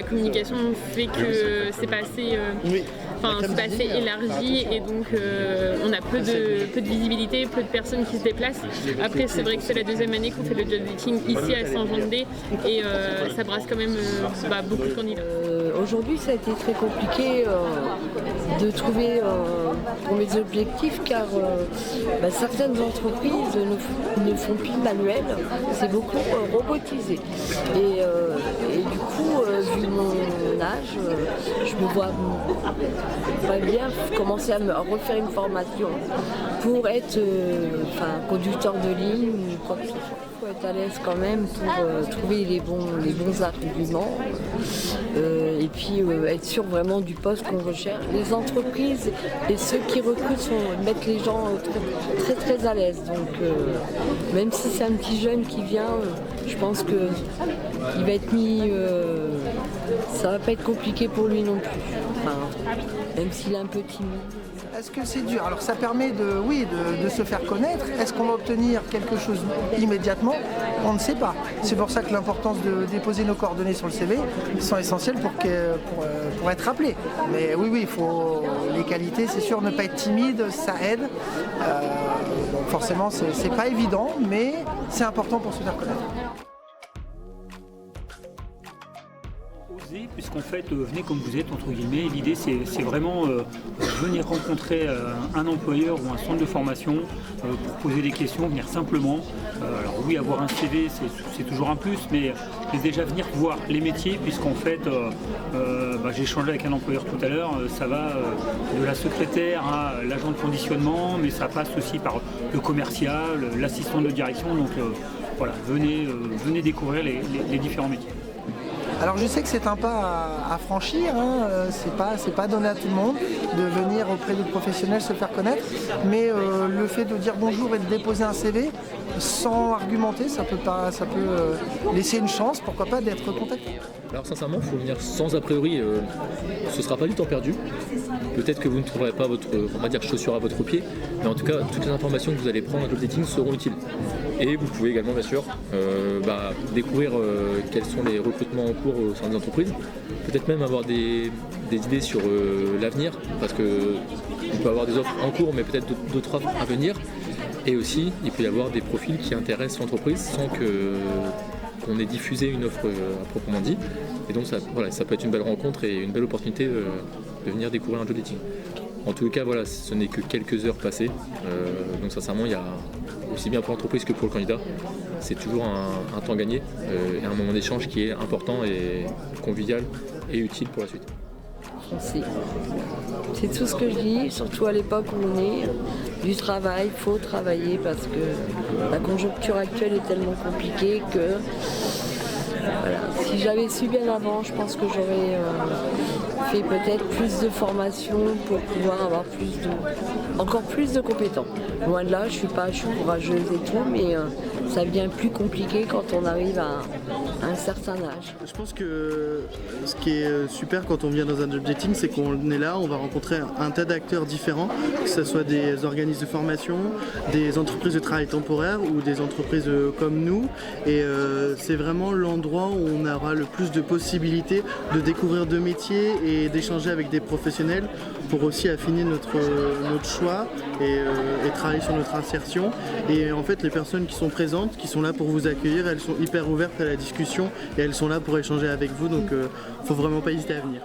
communication fait que c'est pas assez, c'est pas assez élargi et donc on a peu de visibilité, peu de personnes qui se déplacent. Après, c'est vrai que c'est la deuxième année qu'on fait le job dating ici à Saint-Jean-de-Lez et ça brasse quand même beaucoup de candidats. Aujourd'hui, ça a été très compliqué de trouver pour mes objectifs car certaines entreprises ne font plus de manuel, c'est beaucoup robotisé. Et du coup, vu mon âge, je me vois pas bien commencer à me refaire une formation pour être conducteur de ligne ou quoi que ce soit. Il faut être à l'aise quand même pour trouver les bons arguments et puis être sûr vraiment du poste qu'on recherche. Les entreprises et ceux qui recrutent mettent les gens très très très à l'aise. Donc même si c'est un petit jeune qui vient, je pense qu'il va être mis. Ça va pas être compliqué pour lui non plus. Même s'il est un peu timide. Est-ce que c'est dur? Alors ça permet de se faire connaître. Est-ce qu'on va obtenir quelque chose immédiatement? On ne sait pas. C'est pour ça que l'importance de déposer nos coordonnées sur le CV sont essentielles pour être rappelé. Mais oui, il faut les qualités, c'est sûr, ne pas être timide, ça aide. Donc forcément, c'est pas évident, mais c'est important pour se faire connaître. Puisqu'en fait, venez comme vous êtes, entre guillemets. L'idée, c'est vraiment venir rencontrer un employeur ou un centre de formation pour poser des questions, venir simplement. Alors oui, avoir un CV, c'est toujours un plus, mais déjà venir voir les métiers, puisqu'en fait, j'ai échangé avec un employeur tout à l'heure, ça va de la secrétaire à l'agent de conditionnement, mais ça passe aussi par le commercial, l'assistant de direction. Donc voilà, venez découvrir les différents métiers. Alors je sais que c'est un pas à franchir, c'est pas donné à tout le monde de venir auprès de professionnels se faire connaître, mais le fait de dire bonjour et de déposer un CV sans argumenter, ça peut laisser une chance, pourquoi pas, d'être contacté. Alors sincèrement, il faut venir sans a priori, ce ne sera pas du temps perdu. Peut-être que vous ne trouverez pas votre chaussure à votre pied, mais en tout cas, toutes les informations que vous allez prendre en job dating seront utiles. Et vous pouvez également, bien sûr, découvrir quels sont les recrutements en cours au sein des entreprises. Peut-être même avoir des idées sur l'avenir, parce qu'on peut avoir des offres en cours, mais peut-être d'autres offres à venir. Et aussi, il peut y avoir des profils qui intéressent l'entreprise sans qu'on ait diffusé une offre à proprement dit. Et donc, ça peut être une belle rencontre et une belle opportunité de venir découvrir un job dating. En tout cas, ce n'est que quelques heures passées. Donc sincèrement, il y a aussi bien pour l'entreprise que pour le candidat, c'est toujours un temps gagné et un moment d'échange qui est important et convivial et utile pour la suite. C'est tout ce que je dis, surtout à l'époque où on est. Du travail, il faut travailler parce que la conjoncture actuelle est tellement compliquée que si j'avais su bien avant, je pense que j'aurais fait peut-être plus de formation pour pouvoir avoir encore plus de compétences. Loin de là, je suis courageuse et tout, mais ça devient plus compliqué quand on arrive à un certain âge. Je pense que ce qui est super quand on vient dans un job dating, c'est qu'on est là, on va rencontrer un tas d'acteurs différents, que ce soit des organismes de formation, des entreprises de travail temporaire ou des entreprises comme nous. Et c'est vraiment l'endroit où on aura le plus de possibilités de découvrir de métiers et d'échanger avec des professionnels pour aussi affiner notre choix et travailler sur notre insertion. Et en fait, les personnes qui sont présentes, qui sont là pour vous accueillir, elles sont hyper ouvertes à la discussion et elles sont là pour échanger avec vous. Donc, faut vraiment pas hésiter à venir.